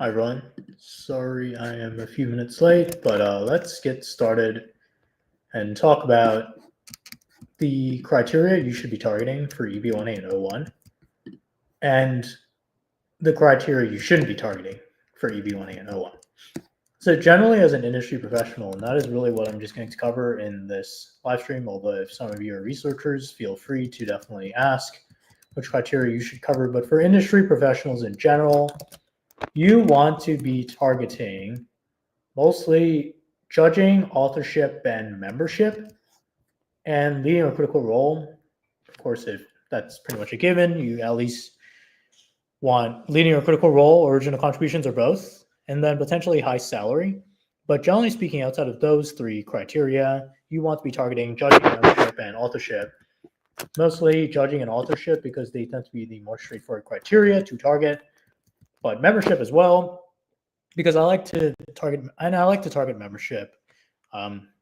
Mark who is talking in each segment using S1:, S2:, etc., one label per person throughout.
S1: Hi everyone. Sorry I am a few minutes late, but let's get started and talk about the criteria you should be targeting for EB-1A and O-1 and the criteria you shouldn't be targeting for EB-1A and O-1. So generally as an industry professional, and that is really what I'm just going to cover in this live stream, although if some of you are researchers, feel free to definitely ask which criteria you should cover. But for industry professionals in general, you want to be targeting mostly judging, authorship, and membership, and leading a critical role. Of course, if that's pretty much a given, you at least want leading a critical role, original contributions, or both, and then potentially high salary. But generally speaking, outside of those three criteria, you want to be targeting judging, membership, and authorship. Mostly judging and authorship because they tend to be the more straightforward criteria to target, but membership as well, because I like to target membership.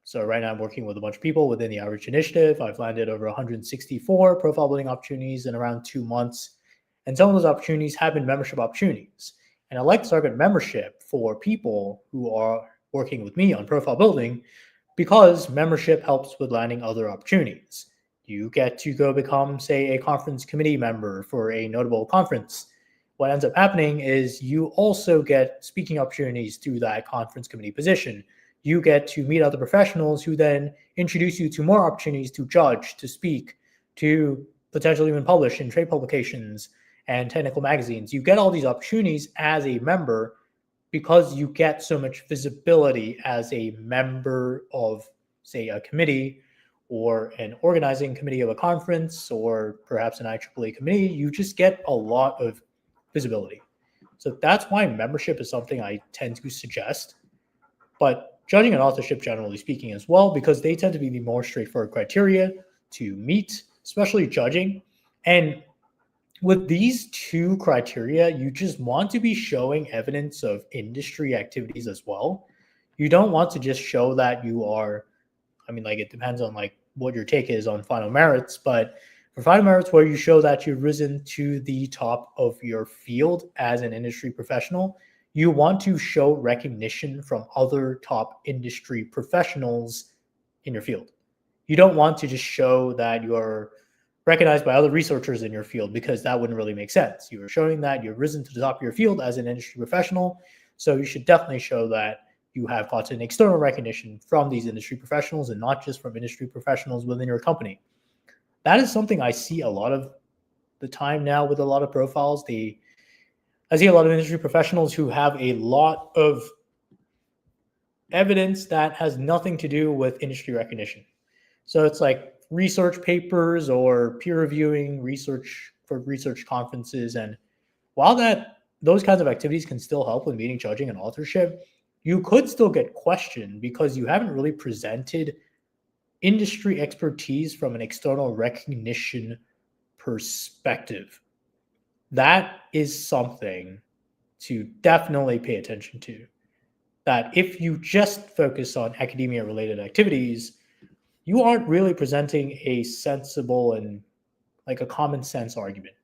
S1: So right now I'm working with a bunch of people within the Outreach Initiative. I've landed over 164 profile building opportunities in around 2 months. And some of those opportunities have been membership opportunities. And I like to target membership for people who are working with me on profile building because membership helps with landing other opportunities. You get to go become, say, a conference committee member for a notable conference. What ends up happening is you also get speaking opportunities through that conference committee position. You get to meet other professionals who then introduce you to more opportunities to judge, to speak, to potentially even publish in trade publications and technical magazines. You get all these opportunities as a member because you get so much visibility as a member of, say, a committee or an organizing committee of a conference or perhaps an IEEE committee. You just get a lot of visibility. So that's why membership is something I tend to suggest. But judging and authorship, generally speaking, as well, because they tend to be the more straightforward criteria to meet, especially judging. And with these two criteria, you just want to be showing evidence of industry activities as well. You don't want to just show that you are, it depends on what your take is on final merits, but for final merits where you show that you've risen to the top of your field as an industry professional, you want to show recognition from other top industry professionals in your field. You don't want to just show that you're recognized by other researchers in your field because that wouldn't really make sense. You are showing that you've risen to the top of your field as an industry professional, so you should definitely show that you have gotten external recognition from these industry professionals and not just from industry professionals within your company. That is something I see a lot of the time now with a lot of profiles. I see a lot of industry professionals who have a lot of evidence that has nothing to do with industry recognition. So it's like research papers or peer reviewing research for research conferences. And while those kinds of activities can still help with meeting, judging, and authorship, you could still get questioned because you haven't really presented industry expertise from an external recognition perspective. That is something to definitely pay attention to. That if you just focus on academia-related activities, you aren't really presenting a sensible and a common sense argument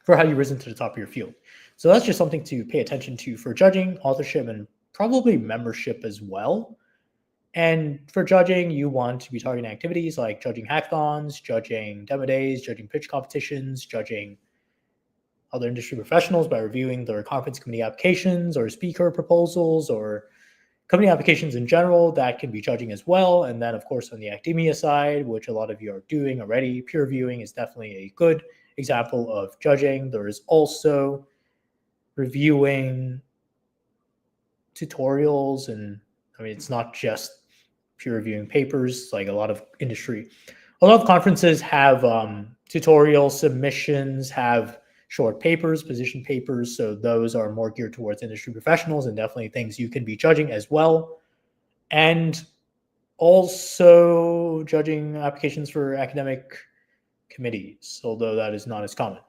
S1: for how you've risen to the top of your field. So that's just something to pay attention to for judging, authorship, and probably membership as well. And for judging, you want to be targeting activities like judging hackathons, judging demo days, judging pitch competitions, judging other industry professionals by reviewing their conference committee applications or speaker proposals or company applications in general. That can be judging as well. And then, of course, on the academia side, which a lot of you are doing already, peer reviewing is definitely a good example of judging. There is also reviewing tutorials, and it's not just peer reviewing papers. Like a lot of conferences have tutorial submissions, have short papers, position papers. So those are more geared towards industry professionals and definitely things you can be judging as well. And also judging applications for academic committees, although that is not as common.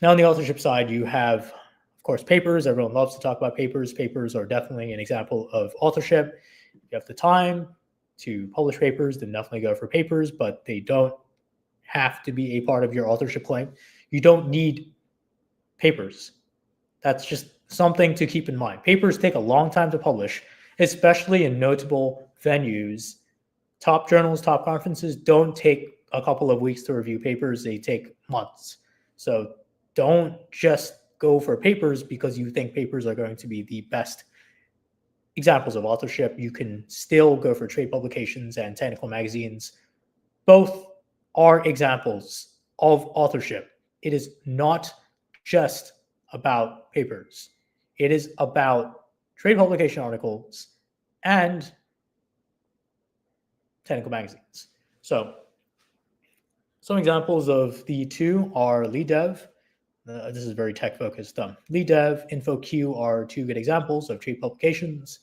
S1: Now on the authorship side, you have, of course, papers. Everyone loves to talk about papers. Papers are definitely an example of authorship. If you have the time to publish papers, then definitely go for papers, but they don't have to be a part of your authorship claim. You don't need papers That's just something to keep in mind. Papers take a long time to publish, especially in notable venues. Top journals, top conferences don't take a couple of weeks to review papers. They take months. So don't just go for papers because you think papers are going to be the best examples of authorship. You can still go for trade publications and technical magazines. Both are examples of authorship. It is not just about papers. It is about trade publication articles and technical magazines. So some examples of the two are lead dev. This is very tech focused. Lead dev, InfoQ are two good examples of trade publications.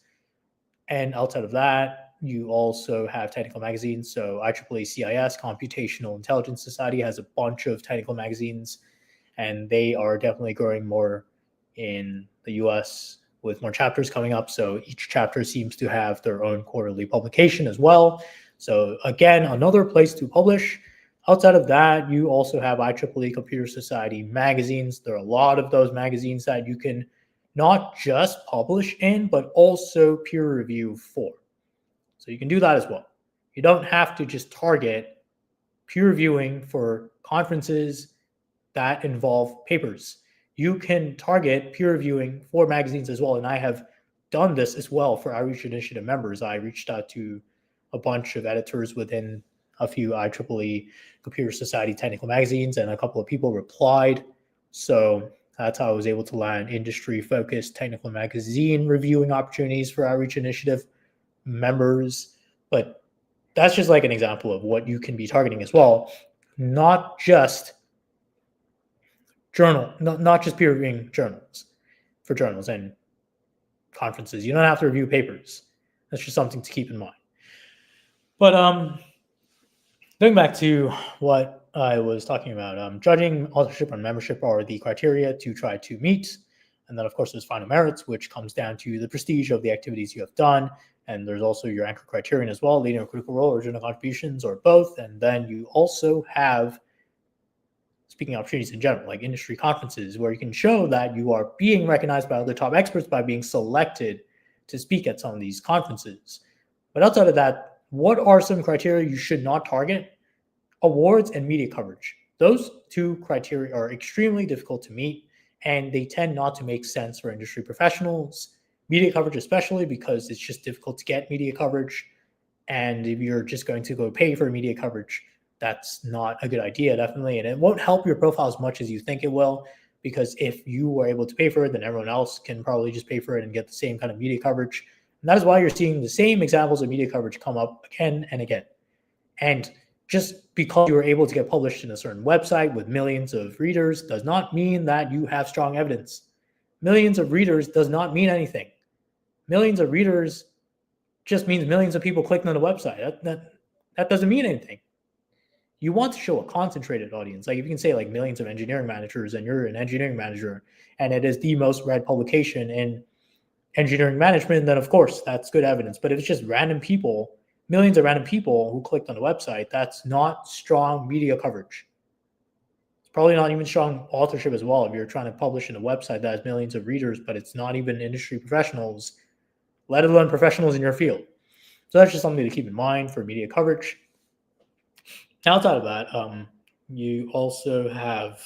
S1: And outside of that, you also have technical magazines. So IEEE CIS, Computational Intelligence Society, has a bunch of technical magazines, and they are definitely growing more in the US with more chapters coming up. So each chapter seems to have their own quarterly publication as well. So again, another place to publish. Outside of that, you also have IEEE Computer Society magazines. There are a lot of those magazines that you can not just publish in, but also peer review for. So you can do that as well. You don't have to just target peer reviewing for conferences that involve papers. You can target peer reviewing for magazines as well. And I have done this as well for Outreach Initiative members. I reached out to a bunch of editors within a few IEEE Computer Society technical magazines, and a couple of people replied. So that's how I was able to land industry-focused technical magazine reviewing opportunities for Outreach Initiative members. But that's just like an example of what you can be targeting as well. Not just not just peer reviewing journals for journals and conferences. You don't have to review papers. That's just something to keep in mind. But going back to what I was talking about, judging, authorship, and membership are the criteria to try to meet. And then, of course, there's final merits, which comes down to the prestige of the activities you have done. And there's also your anchor criterion as well, leading a critical role, original contributions, or both. And then you also have speaking opportunities in general, like industry conferences, where you can show that you are being recognized by other top experts by being selected to speak at some of these conferences. But outside of that, what are some criteria you should not target? Awards and media coverage. Those two criteria are extremely difficult to meet, and they tend not to make sense for industry professionals. Media coverage especially, because it's just difficult to get media coverage. And if you're just going to go pay for media coverage, that's not a good idea, definitely. And it won't help your profile as much as you think it will, because if you were able to pay for it, then everyone else can probably just pay for it and get the same kind of media coverage. And that is why you're seeing the same examples of media coverage come up again and again. And just because you were able to get published in a certain website with millions of readers does not mean that you have strong evidence. Millions of readers does not mean anything. Millions of readers just means millions of people clicking on the website. That doesn't mean anything. You want to show a concentrated audience. Like if you can say like millions of engineering managers and you're an engineering manager and it is the most read publication in engineering management, then of course that's good evidence. But if it's just random people, millions of random people who clicked on the website, that's not strong media coverage. It's probably not even strong authorship as well. If you're trying to publish in a website that has millions of readers, but it's not even industry professionals, let alone professionals in your field. So that's just something to keep in mind for media coverage. Outside of that, you also have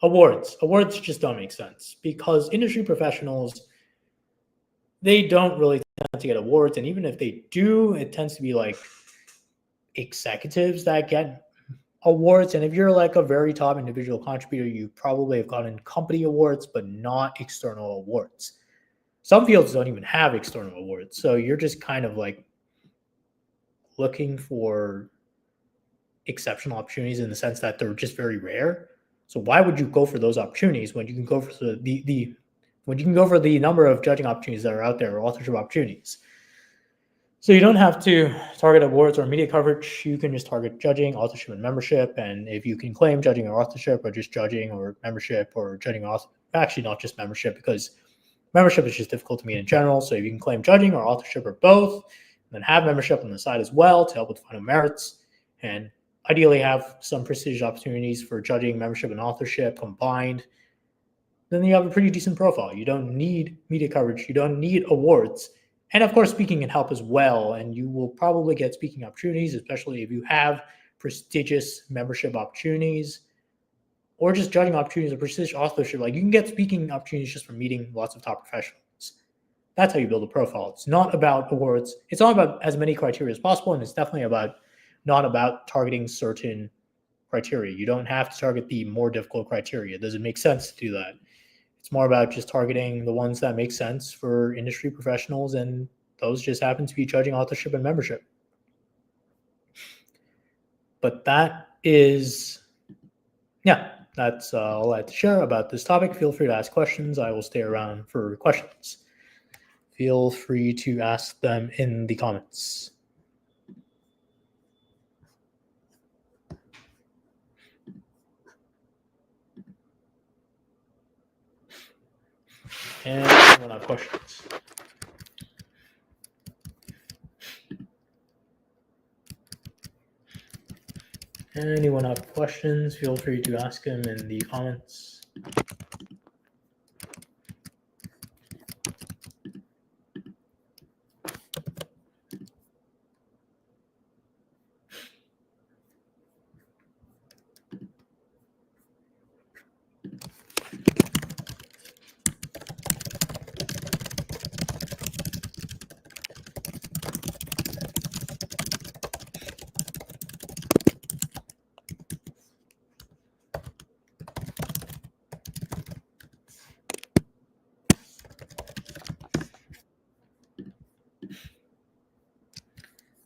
S1: awards. Awards just don't make sense because industry professionals, they don't really tend to get awards. And even if they do, it tends to be like executives that get awards. And if you're like a very top individual contributor, you probably have gotten company awards, but not external awards. Some fields don't even have external awards. So you're just kind of like looking for exceptional opportunities in the sense that they're just very rare. So why would you go for those opportunities when you can go for the number of judging opportunities that are out there, or authorship opportunities? So you don't have to target awards or media coverage. You can just target judging, authorship, and membership. And if you can claim judging or authorship, or just judging or membership, or judging or actually not just membership, because membership is just difficult to meet in general. So if you can claim judging or authorship or both, then have membership on the side as well to help with final merits, and ideally have some prestigious opportunities for judging, membership, and authorship combined. then you have a pretty decent profile. You don't need media coverage. You don't need awards. And of course, speaking can help as well. And you will probably get speaking opportunities, especially if you have prestigious membership opportunities or just judging opportunities or prestigious authorship. Like you can get speaking opportunities just from meeting lots of top professionals. That's how you build a profile. It's not about awards. It's not about as many criteria as possible. And it's definitely not about targeting certain criteria. You don't have to target the more difficult criteria. Does it make sense to do that? It's more about just targeting the ones that make sense for industry professionals, and those just happen to be judging authorship and membership. But that's all I had to share about this topic. Feel free to ask questions. I will stay around for questions. Feel free to ask them in the comments. And anyone have questions? Anyone have questions? Feel free to ask them in the comments.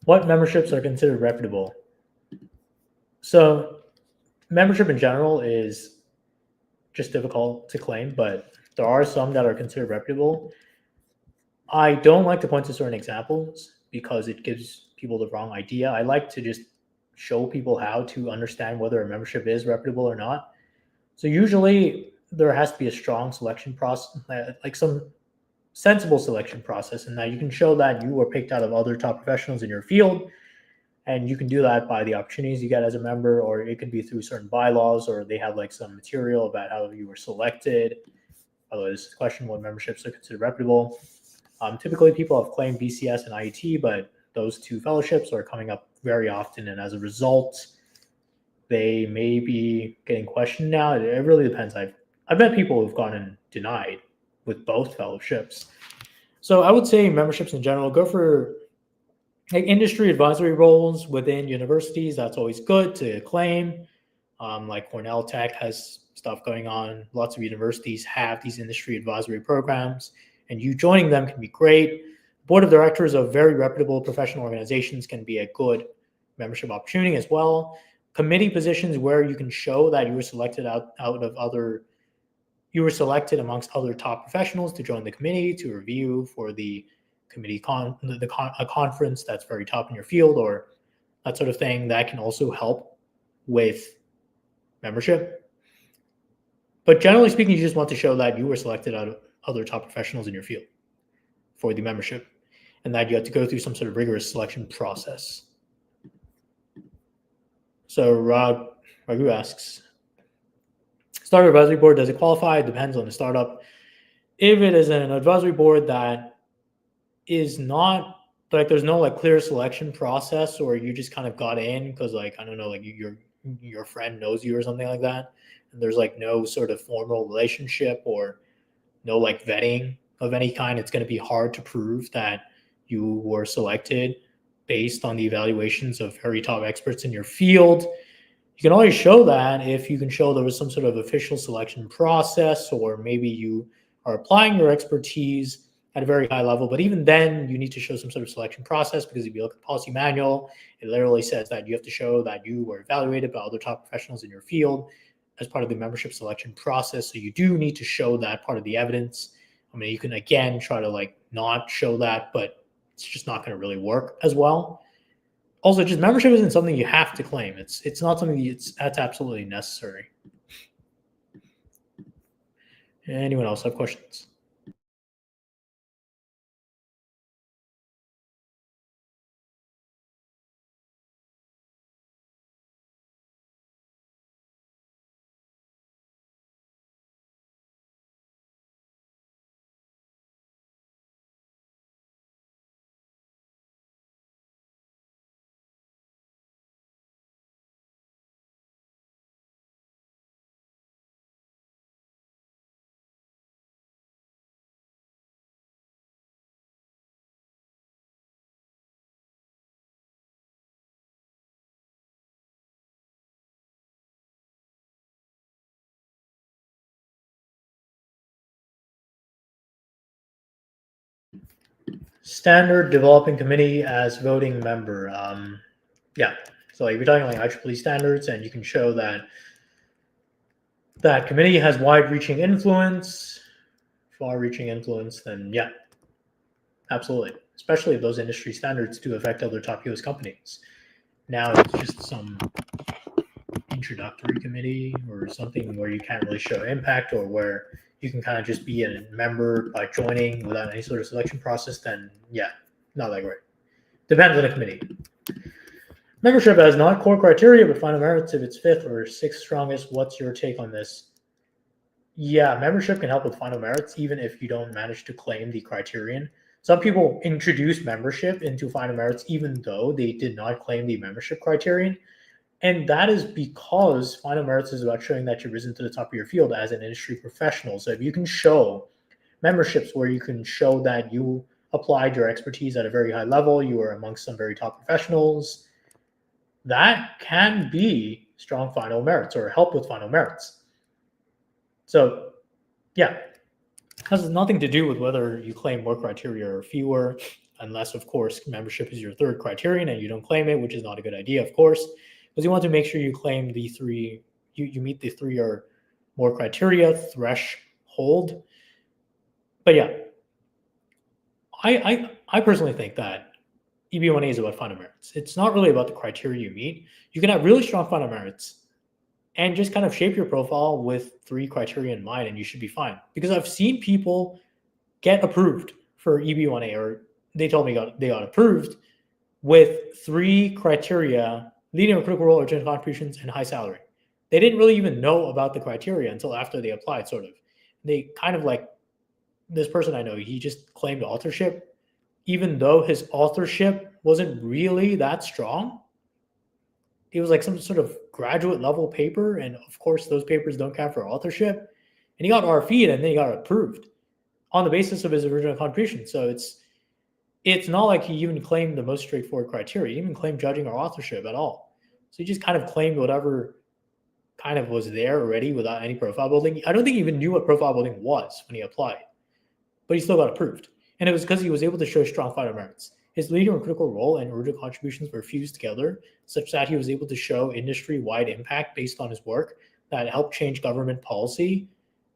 S1: What memberships are considered reputable? So membership in general is just difficult to claim, but there are some that are considered reputable. I don't like to point to certain examples because it gives people the wrong idea. I like to just show people how to understand whether a membership is reputable or not. So usually there has to be a strong selection process, like some sensible selection process, and that you can show that you were picked out of other top professionals in your field. And you can do that by the opportunities you get as a member, or it could be through certain bylaws, or they have like some material about how you were selected. Although this is a question, what memberships are considered reputable. Typically, people have claimed BCS and IET, but those two fellowships are coming up very often, and as a result, they may be getting questioned now. It really depends. I've met people who've gotten denied with both fellowships. So I would say memberships in general, go for like industry advisory roles within universities. That's always good to claim. Like Cornell Tech has stuff going on. Lots of universities have these industry advisory programs, and you joining them can be great. Board of directors of very reputable professional organizations can be a good membership opportunity as well. Committee positions where you can show that you were selected you were selected amongst other top professionals to join the committee to review for the committee a conference that's very top in your field, or that sort of thing. That can also help with membership. But generally speaking, you just want to show that you were selected out of other top professionals in your field for the membership, and that you have to go through some sort of rigorous selection process. So Raghu asks, startup advisory board, does it qualify? It depends on the startup. If it is an advisory board that is not like, there's no like clear selection process, or you just kind of got in because like, I don't know, like your friend knows you or something like that, and there's like no sort of formal relationship or no like vetting of any kind, it's going to be hard to prove that you were selected based on the evaluations of very top experts in your field. You can always show that if you can show there was some sort of official selection process, or maybe you are applying your expertise at a very high level. But even then, you need to show some sort of selection process, because if you look at the policy manual, it literally says that you have to show that you were evaluated by other top professionals in your field as part of the membership selection process. So you do need to show that part of the evidence. I mean, you can again try to like not show that, but it's just not going to really work as well. Also, just membership isn't something you have to claim. It's not something that's absolutely necessary. Anyone else have questions? Standard developing committee as voting member. Yeah. So like, if you're talking like IEEE standards, and you can show that that committee has wide-reaching influence, far-reaching influence, then yeah, absolutely. Especially if those industry standards do affect other top US companies. Now it's just some introductory committee or something where you can't really show impact, or where you can kind of just be a member by joining without any sort of selection process, then yeah, not that great. Depends on the committee. Membership has not core criteria, but final merits if it's fifth or sixth strongest. What's your take on this? Yeah, membership can help with final merits, even if you don't manage to claim the criterion. Some people introduce membership into final merits, even though they did not claim the membership criterion. And that is because final merits is about showing that you've risen to the top of your field as an industry professional. So if you can show memberships where you can show that you applied your expertise at a very high level, you are amongst some very top professionals, that can be strong final merits or help with final merits. So yeah, has nothing to do with whether you claim more criteria or fewer, unless of course membership is your third criterion and you don't claim it, which is not a good idea, of course, because you want to make sure you claim the three, you meet the three or more criteria threshold. But yeah, I personally think that EB-1A is about final merits. It's not really about the criteria you meet. You can have really strong final merits and just kind of shape your profile with three criteria in mind, and you should be fine. Because I've seen people get approved for EB-1A, or they told me they got approved with three criteria: leading a critical role, urgent contributions, and high salary. They didn't really even know about the criteria until after they applied, sort of. They kind of like, this person I know, he just claimed authorship, even though his authorship wasn't really that strong. It was like some sort of graduate level paper, and of course those papers don't count for authorship. And he got RFE'd and then he got approved on the basis of his original contribution. So it's not like he even claimed the most straightforward criteria. He didn't even claim judging or authorship at all. So he just kind of claimed whatever kind of was there already without any profile building. I don't think he even knew what profile building was when he applied, but he still got approved. And it was because he was able to show strong final merits. His leader and critical role and original contributions were fused together such that he was able to show industry-wide impact based on his work that helped change government policy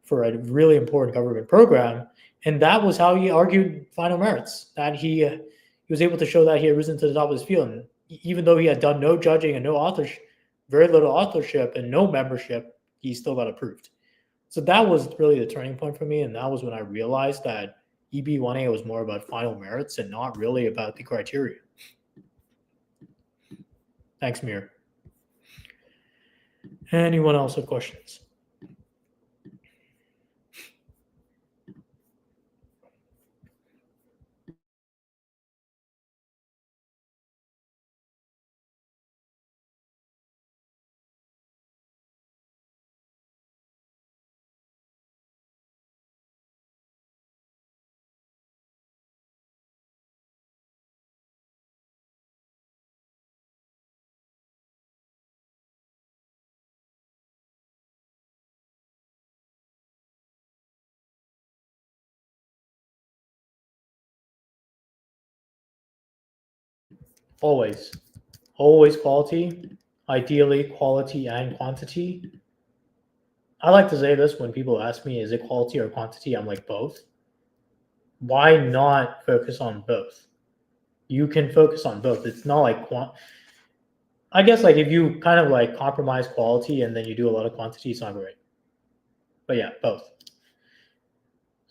S1: for a really important government program. And that was how he argued final merits, that he was able to show that he had risen to the top of his field. And even though he had done no judging and no authorship, very little authorship and no membership, he still got approved. So that was really the turning point for me. And that was when I realized that EB-1A was more about final merits and not really about the criteria. Thanks, Mir. Anyone else have questions? Always quality, ideally quality and quantity. I like to say this when people ask me, is it quality or quantity? I'm like, both. Why not focus on both? You can focus on both. It's not like I guess like if you kind of like compromise quality and then you do a lot of quantity, it's not great. But yeah, both.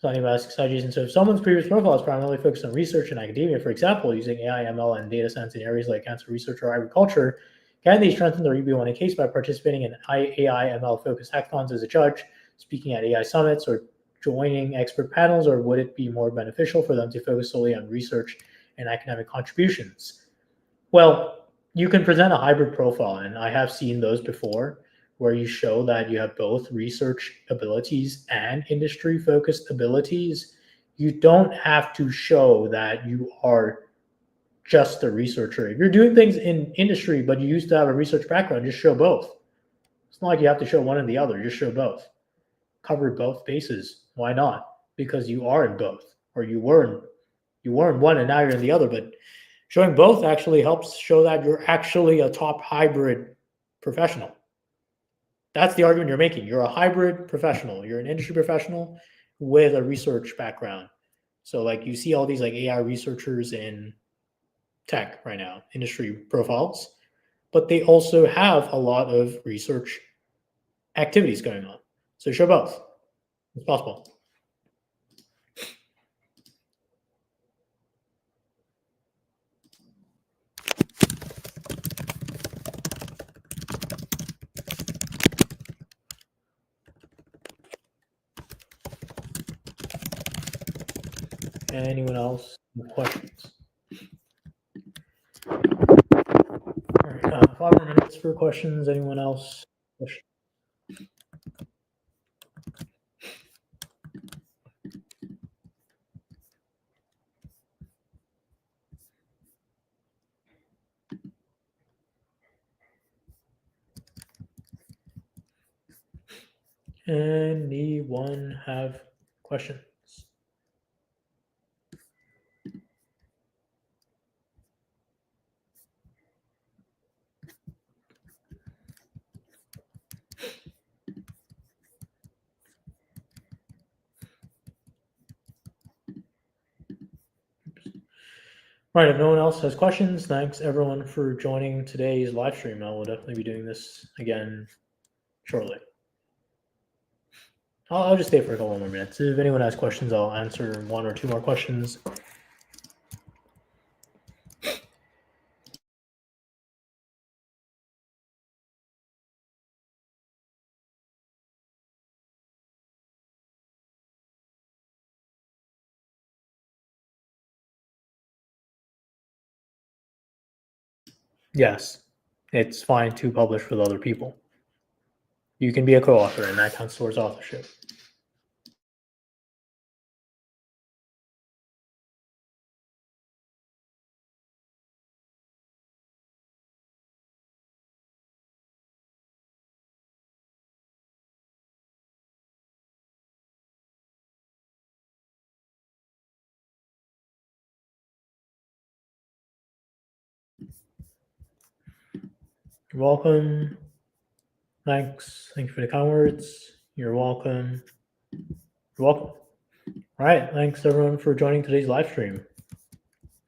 S1: Something about Jason. So if someone's previous profile is primarily focused on research and academia, for example, using AI, ML, and data science in areas like cancer research or agriculture, can they strengthen their EB-1A case by participating in AI, ML-focused hackathons as a judge, speaking at AI summits, or joining expert panels, or would it be more beneficial for them to focus solely on research and academic contributions? Well, you can present a hybrid profile, and I have seen those before, where you show that you have both research abilities and industry-focused abilities. You don't have to show that you are just a researcher. If you're doing things in industry, but you used to have a research background, just show both. It's not like you have to show one or the other, just show both. Cover both bases. Why not? Because you are in both, or you You were in one and now you're in the other, but showing both actually helps show that you're actually a top hybrid professional. That's the argument you're making. You're a hybrid professional. You're an industry professional with a research background. So like you see all these like AI researchers in tech right now, industry profiles, but they also have a lot of research activities going on. So show both. It's possible. Anyone else with questions? All right, 5 more minutes for questions. Anyone else? Anyone have questions? All right, if no one else has questions, thanks everyone for joining today's live stream. I will definitely be doing this again shortly. I'll just stay for a couple more minutes. If anyone has questions, I'll answer 1 or 2 more questions. Yes, it's fine to publish with other people. You can be a co-author, and that counts towards authorship. You're welcome. Thanks. Thank you for the kind words. You're welcome. You're welcome. All right. Thanks everyone for joining today's live stream.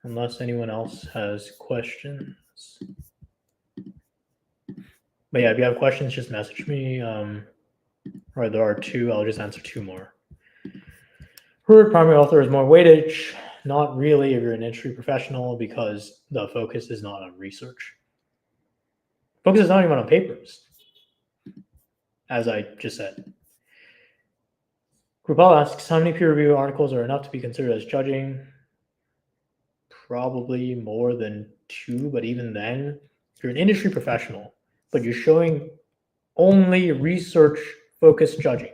S1: Unless anyone else has questions. But yeah, if you have questions, just message me. Or there are 2. I'll just answer 2 more. Her primary author is more weightage. Not really if you're an industry professional, because the focus is not on research. Focus is not even on papers, as I just said. Krupal asks, how many peer review articles are enough to be considered as judging? Probably more than 2, but even then, if you're an industry professional, but you're showing only research-focused judging,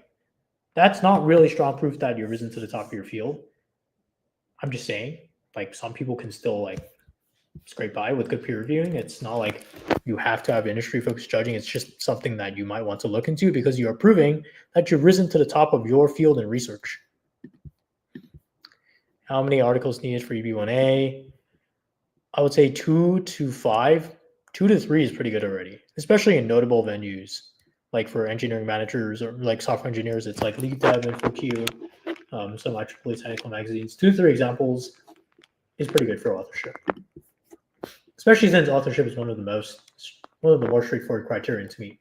S1: that's not really strong proof that you've risen to the top of your field. I'm just saying, like, some people can still like scrape by with good peer reviewing. It's not like you have to have industry focused judging. It's just something that you might want to look into because you are proving that you've risen to the top of your field in research. How many articles needed for EB-1A? I would say 2 to 5. 2 to 3 is pretty good already, especially in notable venues. Like for engineering managers or like software engineers, it's like Lead Dev, InfoQ, some IEEE technical magazines. 2 to 3 examples is pretty good for authorship, especially since authorship is one of the more straightforward criterion to meet.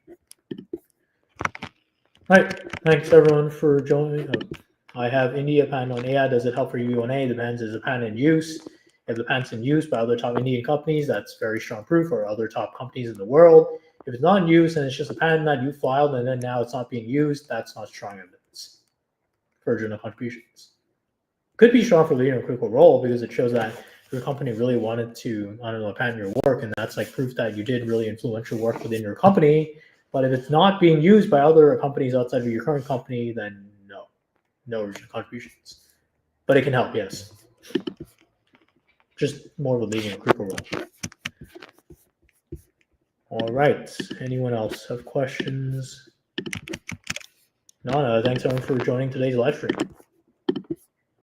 S1: All right, thanks everyone for joining. I have India patent on AI. Does it help for EB-1A? Depends. Is the patent in use? If the patent's in use by other top Indian companies, that's very strong proof, or other top companies in the world. If it's not in use and it's just a patent that you filed and then now it's not being used, that's not strong evidence for journal contributions. Could be strong for leading a critical role because it shows that your company really wanted to, I don't know, patent your work, and that's like proof that you did really influential work within your company. But if it's not being used by other companies outside of your current company, then no original contributions. But it can help, yes. Just more of a leading a critical role. All right. Anyone else have questions? No, thanks everyone for joining today's live stream.